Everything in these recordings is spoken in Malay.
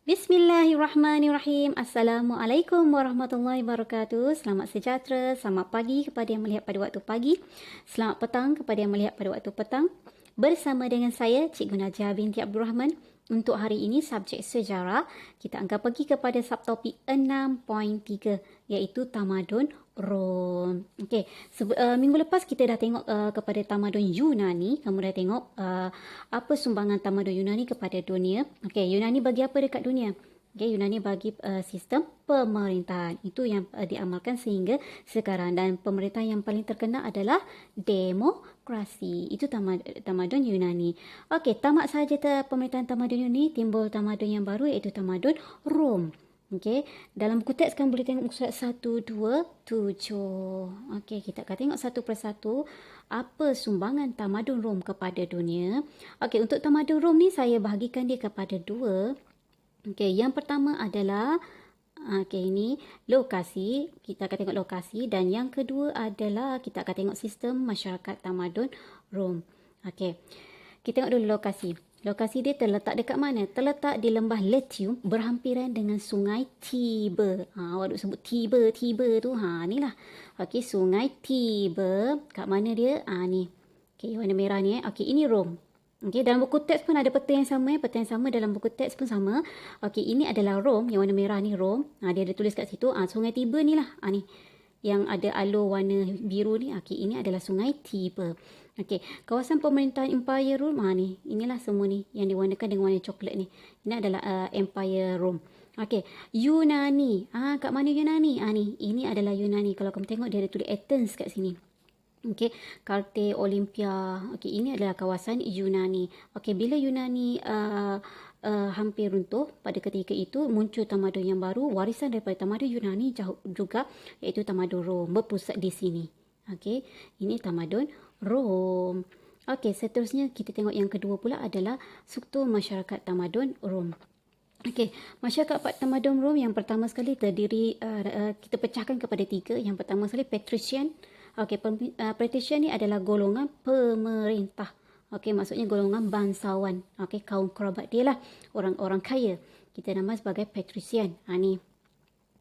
Bismillahirrahmanirrahim. Assalamualaikum warahmatullahi wabarakatuh. Selamat sejahtera, selamat pagi kepada yang melihat pada waktu pagi. Selamat petang kepada yang melihat pada waktu petang. Bersama dengan saya, Cikgu Najah binti Abdul Rahman. Untuk hari ini, subjek sejarah, kita akan pergi kepada subtopik 6.3 iaitu Tamadun Rom. Okey, minggu lepas kita dah tengok kepada Tamadun Yunani. Kamu dah tengok apa sumbangan Tamadun Yunani kepada dunia. Okey, Yunani bagi apa dekat dunia? Okay, Yunani bagi sistem pemerintahan. Itu yang diamalkan sehingga sekarang. Dan pemerintahan yang paling terkenal adalah demokrasi. Itu tamadun Yunani. Okey, tamat saja pemerintahan tamadun Yunani, timbul tamadun yang baru iaitu tamadun Rom. Okey, dalam buku teks kan boleh tengok muka surat 127. Okey, kita akan tengok satu persatu apa sumbangan tamadun Rom kepada dunia. Okey, untuk tamadun Rom ni saya bahagikan dia kepada dua. Okey, yang pertama adalah ini lokasi. Kita akan tengok lokasi, dan yang kedua adalah kita akan tengok sistem masyarakat tamadun Rom. Okey. Kita tengok dulu lokasi. Lokasi dia terletak dekat mana? Terletak di lembah Latium berhampiran dengan sungai Tiber. Awak duk sebut Tiber tu. Inilah. Okey, sungai Tiber. Kat mana dia? Ni. Okey, warna merah ni. Okey, ini Rom. Okey, dalam buku teks pun ada peta yang sama. Peta yang sama dalam buku teks pun sama. Okey, ini adalah Rom. Yang warna merah ni Rom. Dia ada tulis kat situ. Sungai Tiber ni lah. Ni. Yang ada alur warna biru ni. Okey, ini adalah sungai Tiber. Okey, kawasan pemerintahan Empire Rom. Ni. Inilah semua ni. Yang diwarnakan dengan warna coklat ni. Ini adalah Empire Rom. Okey, Yunani. Kat mana Yunani? Ni. Ini adalah Yunani. Kalau kamu tengok dia ada tulis Athens kat sini. Okey, Karte Olympia. Okey, ini adalah kawasan Yunani. Okey, bila Yunani hampir runtuh pada ketika itu, muncul tamadun yang baru, warisan daripada tamadun Yunani juga iaitu tamadun Rom berpusat di sini. Okey, ini tamadun Rom. Okey, seterusnya kita tengok yang kedua pula adalah struktur masyarakat tamadun Rom. Okey, masyarakat tamadun Rom yang pertama sekali terdiri, kita pecahkan kepada tiga. Yang pertama sekali patrician. Okey, patrician ni adalah golongan pemerintah. Okey, maksudnya golongan bangsawan. Okey, kaum kerabat dia lah, orang-orang kaya. Kita nama sebagai patrician. Ni.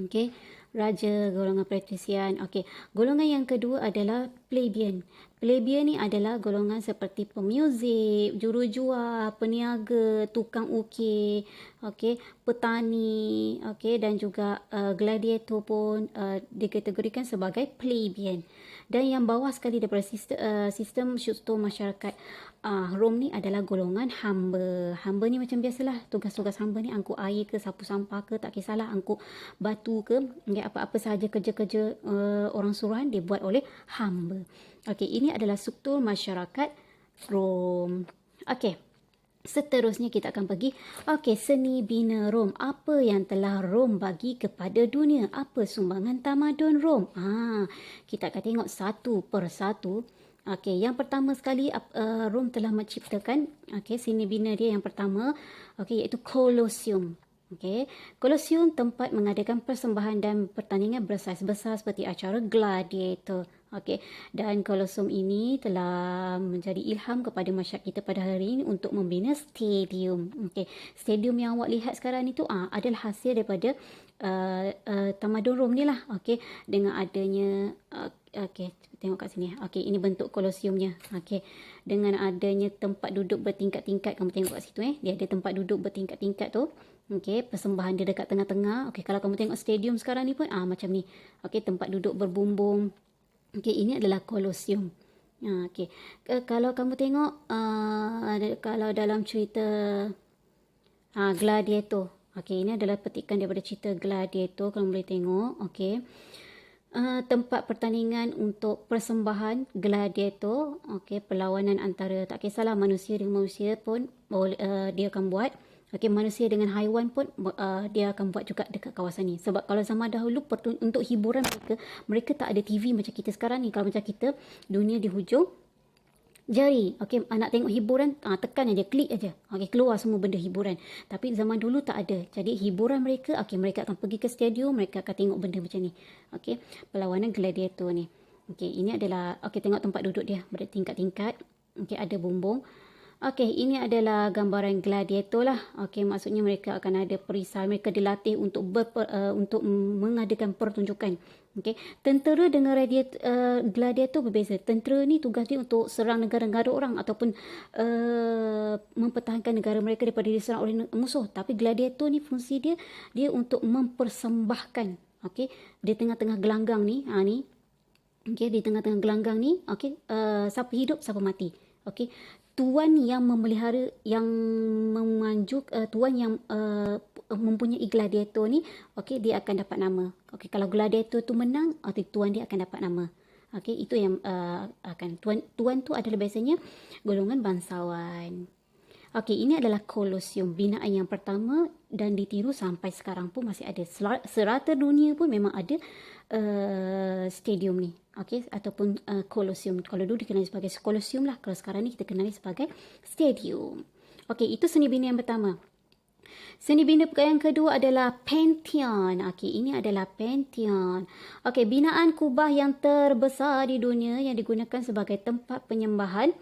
Okey, raja, golongan patrician. Okey, golongan yang kedua adalah plebeian. Plebeian ni adalah golongan seperti pemuzik, jurujual, peniaga, tukang ukir, okey, petani, okey, dan juga gladiator pun dikategorikan sebagai plebeian. Dan yang bawah sekali daripada sistem struktur masyarakat Rom ni adalah golongan hamba. Hamba ni macam biasalah, tugas-tugas hamba ni angkut air ke, sapu sampah ke, tak kisahlah, angkut batu ke, apa-apa sahaja kerja-kerja orang suruhan dibuat oleh hamba. Okey, ini adalah struktur masyarakat Rom. Okey, seterusnya kita akan pergi. Okey, seni bina Rom. Apa yang telah Rom bagi kepada dunia? Apa sumbangan tamadun Rom? Kita akan tengok satu persatu. Okey, yang pertama sekali Rom telah menciptakan seni bina dia yang pertama, iaitu Colosseum. Okey, Colosseum tempat mengadakan persembahan dan pertandingan bersaiz besar seperti acara gladiator. Okey, dan Colosseum ini telah menjadi ilham kepada masyarakat kita pada hari ini untuk membina stadium. Okey, stadium yang awak lihat sekarang itu adalah hasil daripada tamadun Rom ni lah. Okey, dengan adanya tengok kat sini. Okey, ini bentuk Colosseumnya. Okey, dengan adanya tempat duduk bertingkat-tingkat, kamu tengok kat situ dia ada tempat duduk bertingkat-tingkat tu. Okey, persembahan dia dekat tengah-tengah. Okey, kalau kamu tengok stadium sekarang ni pun macam ni. Okey, tempat duduk berbumbung. Okey, ini adalah Colosseum. Okey, kalau kamu tengok kalau dalam cerita Gladiator. Okey, ini adalah petikan daripada cerita Gladiator, kalau boleh tengok. Okey, tempat pertandingan untuk persembahan gladiator. Okey, perlawanan antara, tak kisahlah, manusia dengan manusia pun dia akan buat. Okey, manusia dengan haiwan pun dia akan buat juga dekat kawasan ni. Sebab kalau zaman dahulu untuk hiburan mereka tak ada TV macam kita sekarang ni. Kalau macam kita, dunia di hujung jari. Okey, nak tengok hiburan, tekan aja, klik aja. Okey, keluar semua benda hiburan. Tapi zaman dulu tak ada. Jadi hiburan mereka, mereka akan pergi ke stadium, mereka akan tengok benda macam ni. Okey, perlawanan gladiator ni. Okey, ini adalah, tengok tempat duduk dia bertingkat-tingkat. Okey, ada bumbung. Okey, ini adalah gambaran gladiator lah. Okey, maksudnya mereka akan ada perisai, mereka dilatih untuk untuk mengadakan pertunjukan. Okey, tentera dengan gladiator berbeza. Tentera ni tugas dia untuk serang negara-negara orang ataupun mempertahankan negara mereka daripada diserang oleh musuh. Tapi gladiator ni fungsi dia untuk mempersembahkan. Okey, di tengah-tengah gelanggang ni, ni. Okey, di tengah-tengah gelanggang ni, okey, siapa hidup, siapa mati. Okey, tuan yang memelihara, yang tuan yang mempunyai gladiator ni, okey, dia akan dapat nama. Okey, kalau gladiator tu menang, tuan dia akan dapat nama. Okey, itu yang akan tuan tu adalah biasanya golongan bangsawan. Okey, ini adalah Colosseum, binaan yang pertama dan ditiru sampai sekarang pun masih ada. Serata dunia pun memang ada stadium ni. Okey, ataupun Colosseum. Kalau dulu dikenali sebagai Colosseum lah. Kalau sekarang ni kita kenali sebagai stadium. Okey, itu seni bina yang pertama. Seni bina yang kedua adalah Pantheon. Okey, ini adalah Pantheon. Okey, binaan kubah yang terbesar di dunia yang digunakan sebagai tempat penyembahan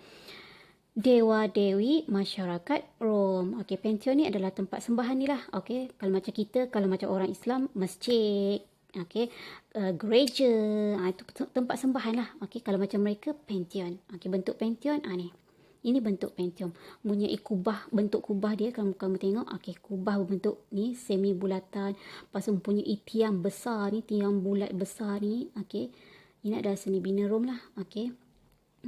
dewa-dewi masyarakat Rom. Okey, Pantheon ni adalah tempat sembahan ni lah. Okey, kalau macam kita, kalau macam orang Islam, masjid. Okey, gereja. Itu tempat sembahan lah. Okey, kalau macam mereka, Pantheon. Okey, bentuk Pantheon, ni. Ini bentuk Pantheon. Mempunyai kubah, bentuk kubah dia, kalau kamu tengok, okey, kubah berbentuk ni, semi bulatan. Lepas tu mempunyai tiang besar ni, tiang bulat besar ni. Okey, ini adalah seni bina Rom lah. Okey.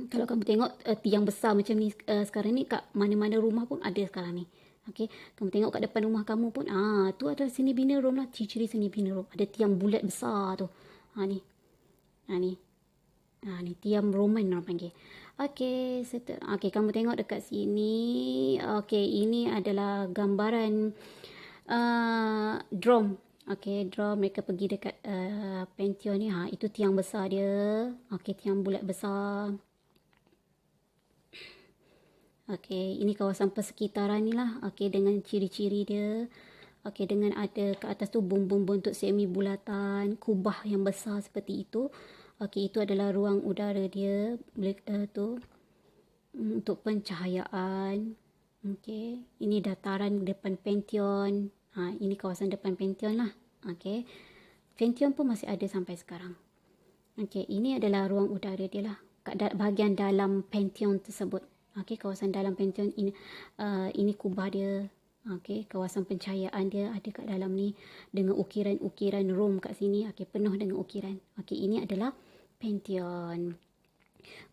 Kalau kamu tengok tiang besar macam ni sekarang ni, kat mana-mana rumah pun ada sekarang ni. Okey, kamu tengok kat depan rumah kamu pun, tu adalah seni bina Rom lah, ciri-ciri seni bina Rom. Ada tiang bulat besar tu. Ni. Ni. Ni tiang Roman orang panggil. Okey, okey, kamu tengok dekat sini. Okey, ini adalah gambaran drum. Okey, drum mereka pergi dekat Pantheon ni. Itu tiang besar dia. Okey, tiang bulat besar. Okey, ini kawasan persekitaran ni lah. Okey, dengan ciri-ciri dia. Okey, dengan ada ke atas tu bum-bum bentuk semi bulatan, kubah yang besar seperti itu. Okey, itu adalah ruang udara dia tu untuk pencahayaan. Okey, ini dataran depan Pantheon. Ini kawasan depan Pantheon lah. Okey, Pantheon pun masih ada sampai sekarang. Okey, ini adalah ruang udara dia lah, kat bahagian dalam Pantheon tersebut. Okey, kawasan dalam Pantheon ini kubah dia. Okey, kawasan pencahayaan dia ada kat dalam ni dengan ukiran-ukiran Rom kat sini. Okey, penuh dengan ukiran. Okey, ini adalah Pantheon.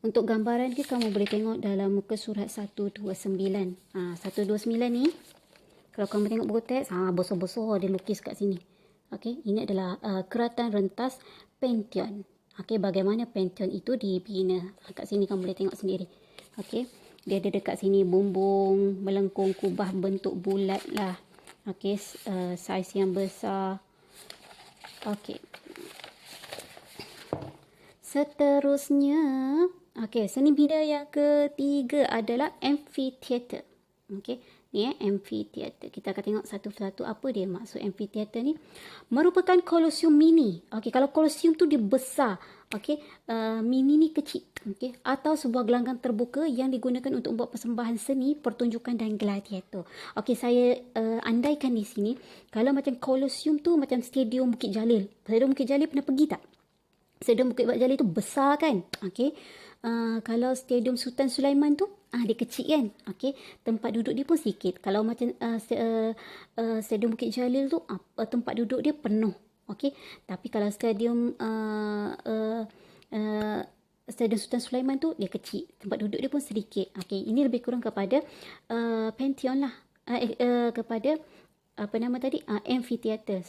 Untuk gambaran ni kamu boleh tengok dalam muka surat 129. 129 ni, kalau kamu tengok buku teks, besar-besar dia lukis kat sini. Okey, ini adalah keratan rentas Pantheon. Okey, bagaimana Pantheon itu dibina. Kat sini kamu boleh tengok sendiri. Okey, dia ada dekat sini bumbung, melengkung, kubah bentuk bulat lah. Okey, saiz yang besar. Okey. Seterusnya, okey, seni bina yang ketiga adalah amphitheater. Okey, ni amphitheater. Kita akan tengok satu persatu apa dia maksud amphitheater ni. Merupakan Colosseum mini. Okey, kalau Colosseum tu dia besar. Okey, mini ni kecil. Okey, atau sebuah gelanggang terbuka yang digunakan untuk membuat persembahan seni, pertunjukan dan gladiator. Okey, saya andaikan di sini, kalau macam Colosseum tu macam Stadium Bukit Jalil. Stadium Bukit Jalil pernah pergi tak? Stadium Bukit Jalil tu besar kan? Okey. Kalau Stadium Sultan Sulaiman tu, dia kecil kan? Okey. Tempat duduk dia pun sikit. Kalau macam Stadium Bukit Jalil tu, tempat duduk dia penuh. Okey. Tapi kalau Stadium Stadium Sultan Sulaiman tu dia kecil, tempat duduk dia pun sedikit. Okey, ini lebih kurang kepada Pantheon lah, kepada apa nama tadi, amphitheater.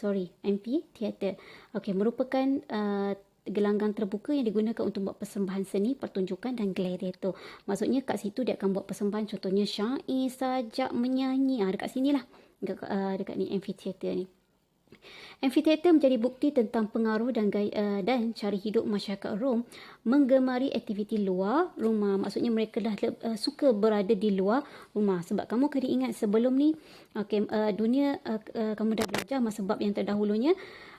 Amphitheater. Okey, merupakan gelanggang terbuka yang digunakan untuk buat persembahan seni, pertunjukan dan gladiator. Maksudnya kat situ dia akan buat persembahan, contohnya syair, sajak, menyanyi. Dekat sinilah, dekat ni amphitheater ni. Amphitheater menjadi bukti tentang pengaruh dan cara hidup masyarakat Rom menggemari aktiviti luar rumah. Maksudnya mereka dah suka berada di luar rumah. Sebab kamu kena ingat sebelum ni, dunia kamu dah belajar masa bab yang terdahulunya,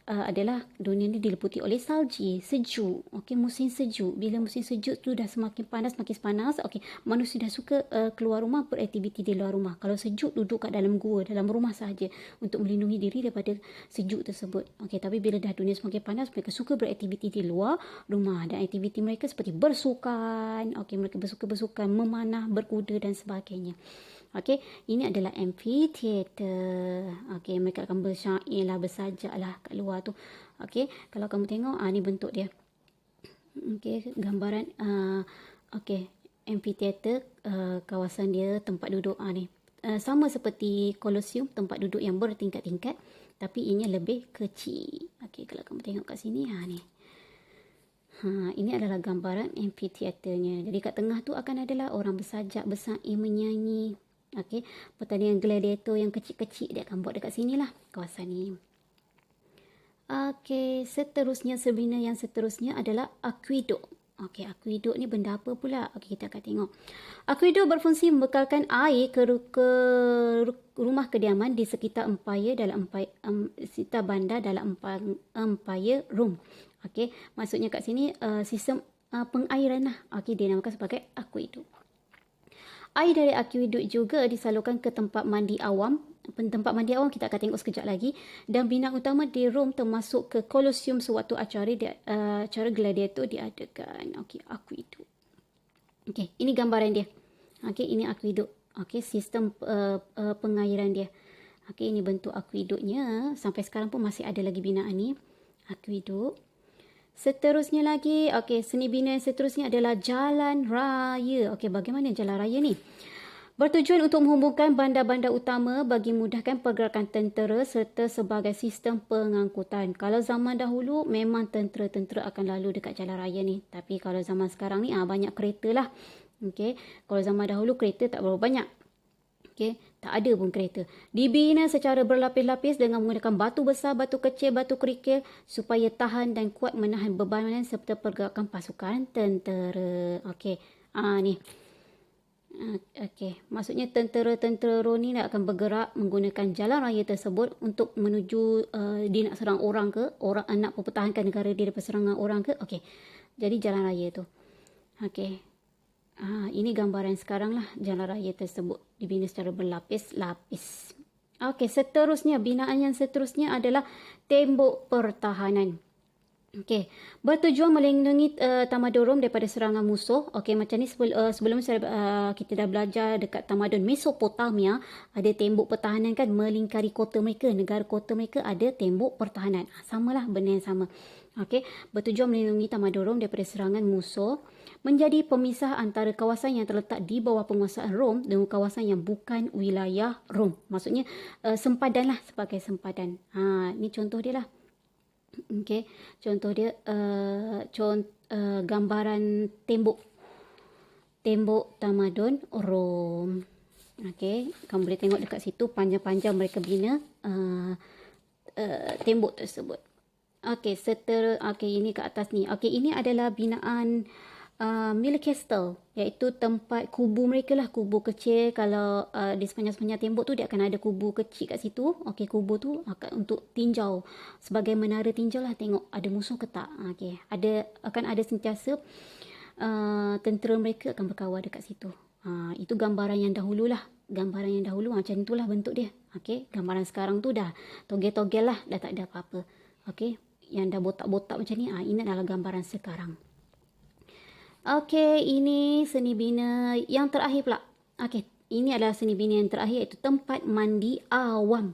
adalah dunia ni diliputi oleh salji, sejuk. Okey, musim sejuk. Bila musim sejuk tu dah semakin panas, makin panas. Okey, manusia dah suka keluar rumah, beraktiviti di luar rumah. Kalau sejuk, duduk kat dalam gua, dalam rumah sahaja untuk melindungi diri daripada sejuk tersebut. Okey, tapi bila dah dunia semakin panas, mereka suka beraktiviti di luar rumah, dan aktiviti mereka seperti bersukan. Okey, mereka bersukan, memanah, berkuda dan sebagainya. Okey, ini adalah amphitheater. Okey, mereka akan bersyair lah, bersajak lah kat luar tu. Okey, kalau kamu tengok, ni bentuk dia. Okey, gambaran, okey, amphitheater, kawasan dia, tempat duduk ni. Sama seperti Colosseum, tempat duduk yang bertingkat-tingkat, tapi ini lebih kecil. Okey, kalau kamu tengok kat sini, ni. Ini adalah gambaran amphitheaternya. Jadi kat tengah tu akan adalah orang bersajak, bersair, menyanyi. Okey, pertandingan gladiator yang kecil-kecil dia akan buat dekat sini lah, kawasan ni. Okey, seterusnya, serbina yang seterusnya adalah aqueduct. Okey, aqueduct ni benda apa pula? Okey, kita akan tengok. Aqueduct berfungsi membekalkan air ke rumah kediaman di sekitar sekitar bandar dalam Empire Rome. Okey, maksudnya kat sini sistem pengairan lah. Okey, dinamakan sebagai aqueduct. Air dari aqueduct juga disalurkan ke tempat mandi awam. Tempat mandi awam kita akan tengok sekejap lagi. Dan bina utama di Rom termasuk ke Colosseum sewaktu acara gladiator diadakan. Okey, aqueduct. Okey, ini gambaran dia. Okey, ini aqueduct. Okey, sistem pengairan dia. Okey, ini bentuk aqueductnya. Sampai sekarang pun masih ada lagi binaan ni. Aqueduct. Seterusnya lagi, okey, seni bina yang seterusnya adalah jalan raya. Okey, bagaimana jalan raya ni? Bertujuan untuk menghubungkan bandar-bandar utama bagi memudahkan pergerakan tentera serta sebagai sistem pengangkutan. Kalau zaman dahulu memang tentera-tentera akan lalu dekat jalan raya ni. Tapi kalau zaman sekarang ni banyak kereta lah. Okey, kalau zaman dahulu kereta tak berapa banyak. Okey, tak ada pun kereta. Dibina secara berlapis-lapis dengan menggunakan batu besar, batu kecil, batu kerikil supaya tahan dan kuat menahan bebanan serta pergerakan pasukan tentera. Okey, ni. Okey, maksudnya tentera-tentera Rom ni akan bergerak menggunakan jalan raya tersebut untuk menuju dia nak serang orang ke, orang nak mempertahankan negara dia daripada serangan orang ke. Okey, jadi jalan raya tu. Okey. Ini gambaran sekarang lah, jalan raya tersebut dibina secara berlapis-lapis. Okey, seterusnya, binaan yang seterusnya adalah tembok pertahanan. Okey, bertujuan melindungi tamadun Rom daripada serangan musuh. Okey, macam ni sebelum kita dah belajar dekat tamadun Mesopotamia, ada tembok pertahanan kan, melingkari kota mereka, negara kota mereka ada tembok pertahanan. Samalah, benda yang sama. Okey, bertujuan melindungi tamadun Rom daripada serangan musuh, menjadi pemisah antara kawasan yang terletak di bawah penguasaan Rom dengan kawasan yang bukan wilayah Rom. Maksudnya sempadan lah, sebagai sempadan. Ni contoh dia lah. Okey, contoh dia gambaran tembok tamadun Rom. Okey, kamu boleh tengok dekat situ panjang-panjang mereka bina tembok tersebut. Okey, okey, ini ke atas ni. Okey, ini adalah binaan Miller Castle, iaitu tempat kubu mereka lah, kubu kecil. Kalau di sepanjang-sepanjang tembok tu dia akan ada kubu kecil kat situ. Okey, kubu tu akan untuk tinjau, sebagai menara tinjau lah, tengok ada musuh ke tak. Okey, akan ada sentiasa tentera mereka akan berkawal dekat situ. Itu gambaran yang dahulu lah. Gambaran yang dahulu macam itulah bentuk dia. Okey, gambaran sekarang tu dah togel-togel lah, dah tak ada apa-apa. Okey, yang dah botak-botak macam ni, ini adalah gambaran sekarang. Okey, ini seni bina yang terakhir pula. Okey, ini adalah seni bina yang terakhir, iaitu tempat mandi awam.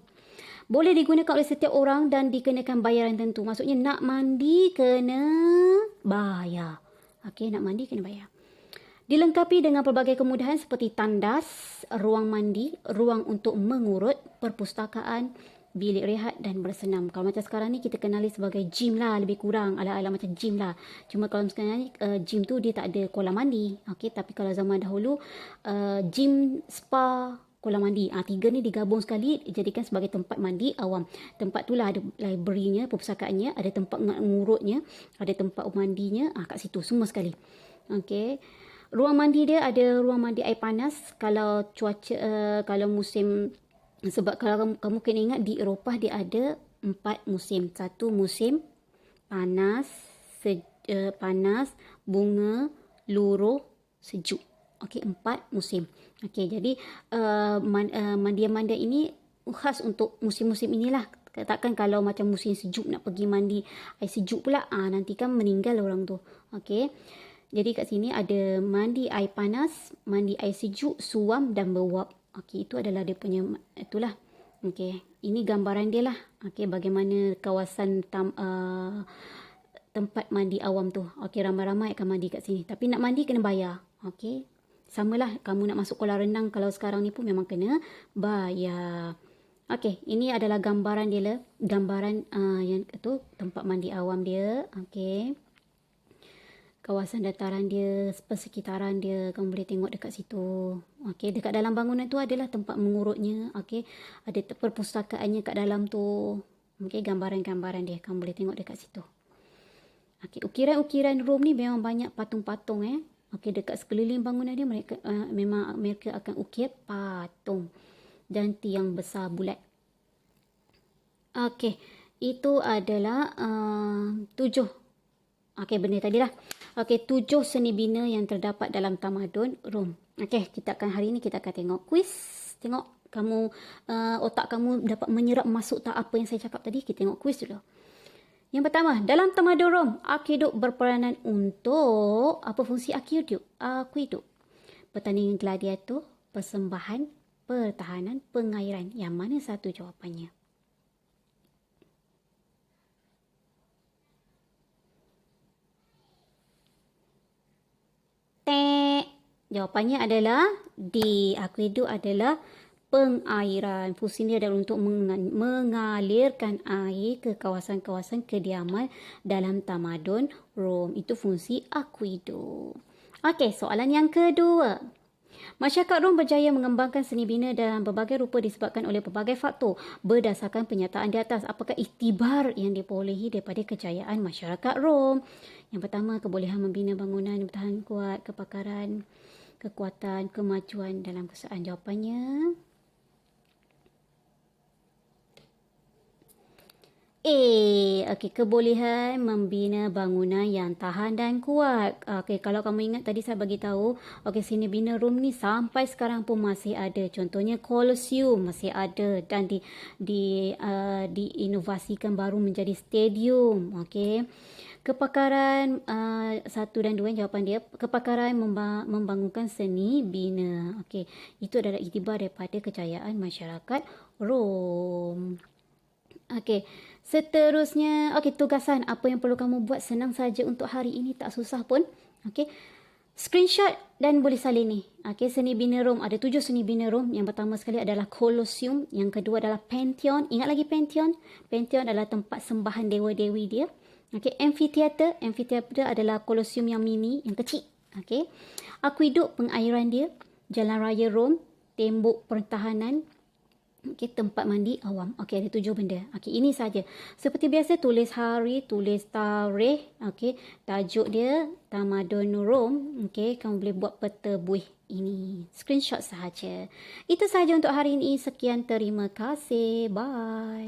Boleh digunakan oleh setiap orang dan dikenakan bayaran tentu. Maksudnya nak mandi kena bayar. Okey, nak mandi kena bayar. Dilengkapi dengan pelbagai kemudahan seperti tandas, ruang mandi, ruang untuk mengurut, perpustakaan, bilik rehat dan bersenam. Kalau macam sekarang ni kita kenali sebagai gym lah, lebih kurang ala-ala macam gym lah. Cuma kalau sekarang ni gym tu dia tak ada kolam mandi. Okey, tapi kalau zaman dahulu gym, spa, kolam mandi, tiga ni digabung sekali dijadikan sebagai tempat mandi awam. Tempat tu lah ada library-nya, perpustakaannya, ada tempat ngurutnya, ada tempat mandinya, kat situ semua sekali. Okey. Ruang mandi dia ada ruang mandi air panas kalau cuaca kalau musim. Sebab kalau kamu kena ingat di Eropah dia ada 4 musim. 1 musim panas, panas, bunga, luruh, sejuk. Okey, 4 musim. Okey, jadi mandian-mandian ini khas untuk musim-musim inilah. Takkan kalau macam musim sejuk nak pergi mandi air sejuk pula, nanti kan meninggal orang tu. Okey. Jadi kat sini ada mandi air panas, mandi air sejuk, suam dan berwap. Okey, itu adalah dia punya itulah. Okey, ini gambaran dia lah. Okey, bagaimana kawasan tempat mandi awam tu. Okey, ramai-ramai akan mandi kat sini. Tapi nak mandi kena bayar. Okey. Samalah kamu nak masuk kolam renang kalau sekarang ni pun memang kena bayar. Okey, ini adalah gambaran dia lah. Gambaran yang tu tempat mandi awam dia. Okey. Kawasan dataran dia, persekitaran dia, kamu boleh tengok dekat situ. Okey, dekat dalam bangunan tu adalah tempat mengurutnya. Okey, ada perpustakaannya kat dalam tu. Okey, gambaran-gambaran dia kamu boleh tengok dekat situ. Okey, ukiran-ukiran Rom ni memang banyak patung-patung Okey, dekat sekeliling bangunan dia memang mereka akan ukir patung dan tiang besar bulat. Okey, itu adalah 7. Okey, benda tadilah. Okey, 7 seni bina yang terdapat dalam tamadun Rom. Okey, hari ini kita akan tengok kuis. Tengok kamu otak kamu dapat menyerap masuk tak apa yang saya cakap tadi. Kita tengok kuis dulu. Yang pertama, dalam tamadun Rom, aqueduct berperanan untuk apa fungsi aqueduct? Aqueduct. Pertandingan gladiator, persembahan, pertahanan, pengairan. Yang mana satu jawapannya? Jawapannya adalah D. Aqueduct adalah pengairan. Fungsi ini adalah untuk mengalirkan air ke kawasan-kawasan kediaman dalam tamadun Rom. Itu fungsi aqueduct. Okey, soalan yang kedua. Masyarakat Rom berjaya mengembangkan seni bina dalam berbagai rupa disebabkan oleh berbagai faktor. Berdasarkan penyataan di atas, apakah iktibar yang diperolehi daripada kejayaan masyarakat Rom? Yang pertama, kebolehan membina bangunan yang bertahan kuat, kepakaran, kekuatan, kemajuan dalam kesalahan. Jawapannya okey, kebolehan membina bangunan yang tahan dan kuat. Okey, kalau kamu ingat tadi saya bagi tahu, okey, seni bina Rom ni sampai sekarang pun masih ada. Contohnya Colosseum masih ada dan diinovasikan baru menjadi stadium. Okey. Kepakaran 1 dan 2 jawapan dia. Kepakaran membangunkan seni bina. Okey, itu adalah iktibar daripada kejayaan masyarakat Rom. Okey, seterusnya, tugasan apa yang perlu kamu buat, senang saja untuk hari ini, tak susah pun. Okey, screenshot dan boleh salin ni. Okey, seni bina Rom, ada 7 seni bina Rom. Yang pertama sekali adalah Colosseum, yang kedua adalah Pantheon. Ingat lagi Pantheon? Pantheon adalah tempat sembahan dewa-dewi dia. Okey, amphitheater adalah Colosseum yang mini, yang kecil. Okey, aqueduct pengairan dia, jalan raya Rom, tembok pertahanan. Okey, tempat mandi awam. Okey, ada 7 benda. Okey, ini saja. Seperti biasa, tulis hari, tulis tarikh. Okey, tajuk dia Tamadun Rom. Okey, kamu boleh buat peta buih ini. Screenshot sahaja. Itu sahaja untuk hari ini. Sekian, terima kasih. Bye.